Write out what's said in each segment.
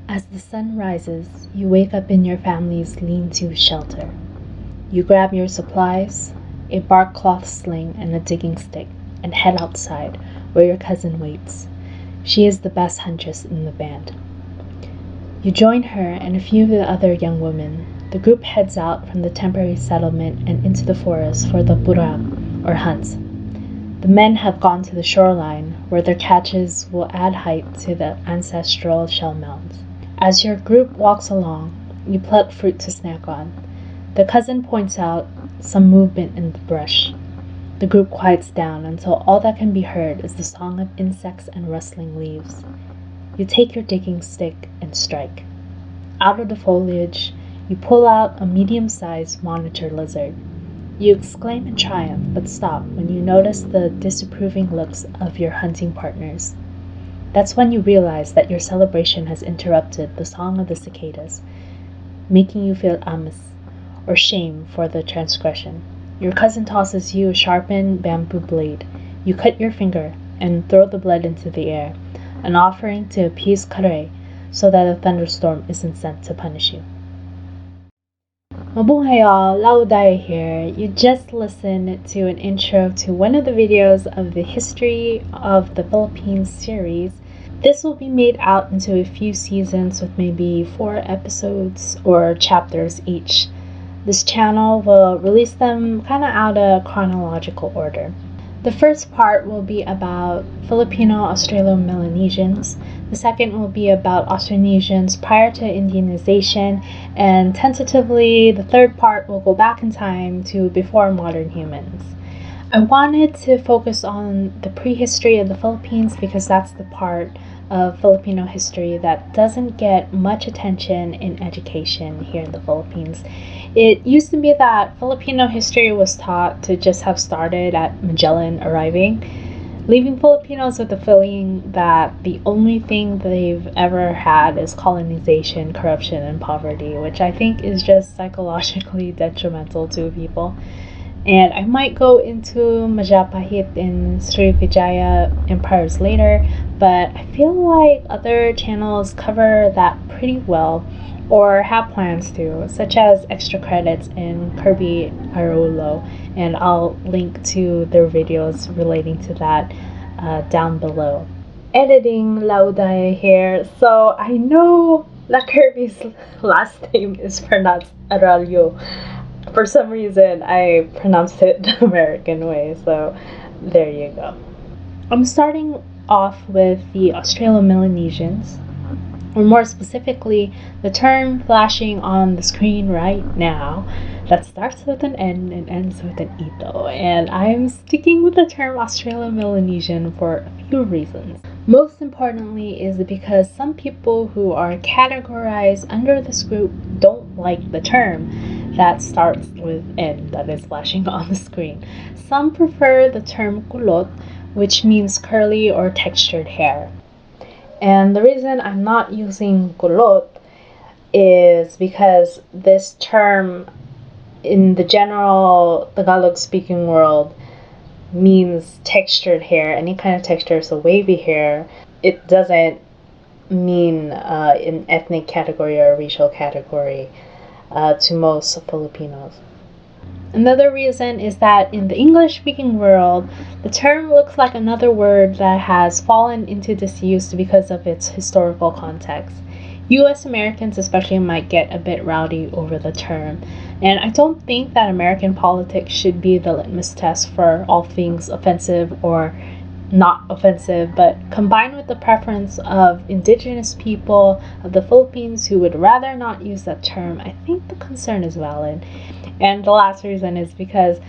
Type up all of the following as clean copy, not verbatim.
As the sun rises, you wake up in your family's lean-to shelter. You grab your supplies, a bark cloth sling and a digging stick, and head outside, where your cousin waits. She is the best huntress in the band. You join her and a few of the other young women. The group heads out from the temporary settlement and into the forest for the burab, or hunt. The men have gone to the shoreline, where their catches will add height to the ancestral shell mounds. As your group walks along, you pluck fruit to snack on. The cousin points out some movement in the brush. The group quiets down until all that can be heard is the song of insects and rustling leaves. You take your digging stick and strike. Out of the foliage, you pull out a medium-sized monitor lizard. You exclaim in triumph, but stop when you notice the disapproving looks of your hunting partners. That's when you realize that your celebration has interrupted the song of the cicadas, making you feel amis, or shame for the transgression. Your cousin tosses you a sharpened bamboo blade. You cut your finger and throw the blood into the air, an offering to appease Kare, so that a thunderstorm isn't sent to punish you. Mabuhay y'all, Laudaya here. You just listened to an intro to one of the videos of the History of the Philippines series. This will be made out into a few seasons with maybe 4 episodes or chapters each. This channel will release them kind of out of chronological order. The first part will be about Filipino Australo-Melanesians. The second will be about Austronesians prior to Indianization, and tentatively the third part will go back in time to before modern humans. I wanted to focus on the prehistory of the Philippines because that's the part of Filipino history that doesn't get much attention in education here in the Philippines. It used to be that Filipino history was taught to just have started at Magellan arriving, leaving Filipinos with the feeling that the only thing they've ever had is colonization, corruption, and poverty, which I think is just psychologically detrimental to people. And I might go into Majapahit and Srivijaya empires later, but I feel like other channels cover that pretty well or have plans to, such as Extra Credits and Kirby Arolo, and I'll link to their videos relating to that down below. Editing Laudaya here, so I know that Kirby's last name is pronounced Aralyo. For some reason, I pronounced it the American way, so there you go. I'm starting off with the Australo-Melanesians, or more specifically, the term flashing on the screen right now that starts with an N and ends with an Ito, and I'm sticking with the term Australo-Melanesian for a few reasons. Most importantly is because some people who are categorized under this group don't like the term that starts with N that is flashing on the screen. Some prefer the term kulot, which means curly or textured hair. And the reason I'm not using kulot is because this term in the general Tagalog speaking world means textured hair, any kind of texture, so wavy hair. It doesn't mean an ethnic category or a racial category to most Filipinos. Another reason is that in the English-speaking world, the term looks like another word that has fallen into disuse because of its historical context. US Americans especially might get a bit rowdy over the term, and I don't think that American politics should be the litmus test for all things offensive or not offensive, but combined with the preference of indigenous people of the Philippines who would rather not use that term, I think the concern is valid. And the last reason is because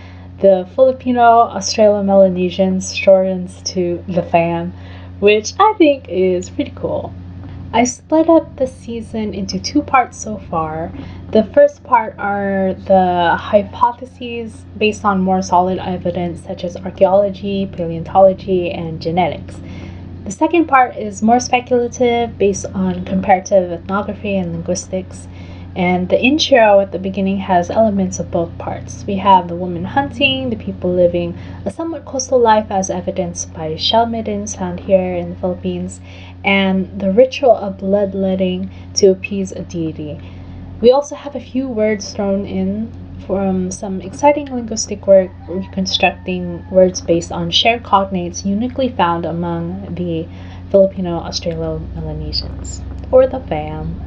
the Filipino Australo-Melanesians shortens to the FAM, which I think is pretty cool. I split up the season into 2 parts so far. The first part are the hypotheses based on more solid evidence such as archaeology, paleontology, and genetics. The second part is more speculative based on comparative ethnography and linguistics. And the intro at the beginning has elements of both parts. We have the women hunting, the people living a somewhat coastal life as evidenced by shell middens found here in the Philippines, and the ritual of bloodletting to appease a deity. We also have a few words thrown in from some exciting linguistic work reconstructing words based on shared cognates uniquely found among the Filipino Australo-Melanesians, or the fam.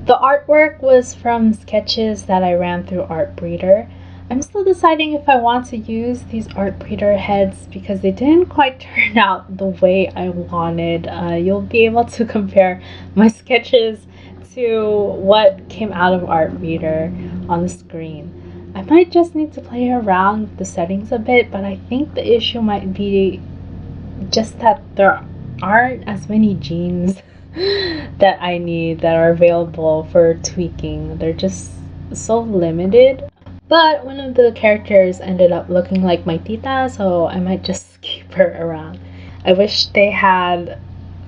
The artwork was from sketches that I ran through Artbreeder. I'm still deciding if I want to use these Artbreeder heads because they didn't quite turn out the way I wanted. You'll be able to compare my sketches to what came out of Artbreeder on the screen. I might just need to play around with the settings a bit, but I think the issue might be just that there aren't as many genes that I need that are available for tweaking. They're just so limited. But one of the characters ended up looking like my tita, so I might just keep her around. I wish they had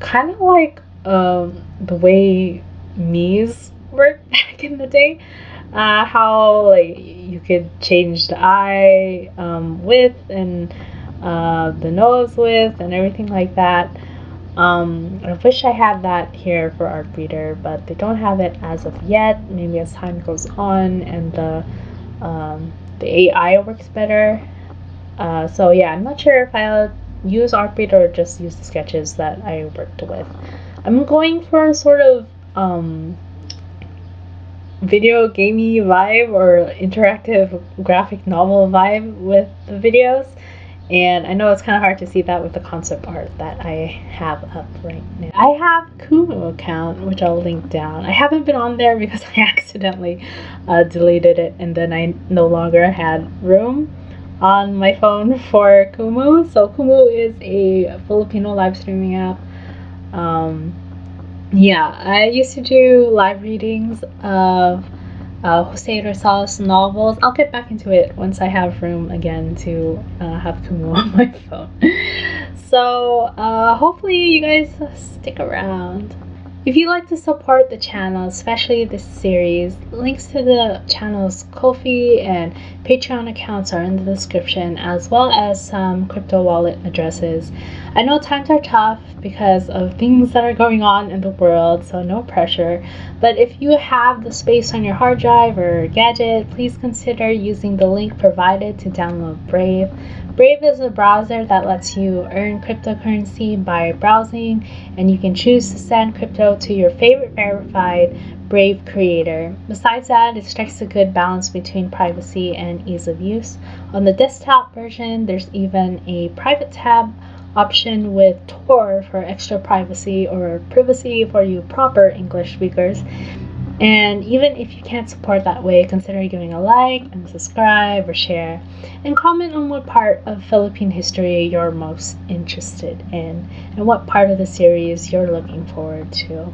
kind of like the way Mii's worked back in the day. How like you could change the eye width and the nose width and everything like that. I wish I had that here for Artbreeder, but they don't have it as of yet. Maybe as time goes on and the AI works better. So yeah, I'm not sure if I'll use Artbreeder or just use the sketches that I worked with. I'm going for a sort of video gamey vibe or interactive graphic novel vibe with the videos. And I know it's kind of hard to see that with the concept art that I have up right now. I have Kumu account, which I'll link down. I haven't been on there because I accidentally deleted it, and then I no longer had room on my phone for Kumu. So Kumu is a Filipino live streaming app. Yeah, I used to do live readings of Jose Rizal's novels. I'll get back into it once I have room again to have Kumu on my phone. So hopefully you guys stick around. If you'd like to support the channel, especially this series, links to the channel's Ko-fi and Patreon accounts are in the description, as well as some crypto wallet addresses. I know times are tough because of things that are going on in the world, so no pressure. But if you have the space on your hard drive or gadget, please consider using the link provided to download Brave. Brave is a browser that lets you earn cryptocurrency by browsing, and you can choose to send crypto to your favorite verified Brave creator. Besides that, it strikes a good balance between privacy and ease of use. On the desktop version, there's even a private tab option with Tor for extra privacy, or privacy for you proper English speakers. And even if you can't support that way, consider giving a like and subscribe or share, and comment on what part of Philippine history you're most interested in and what part of the series you're looking forward to.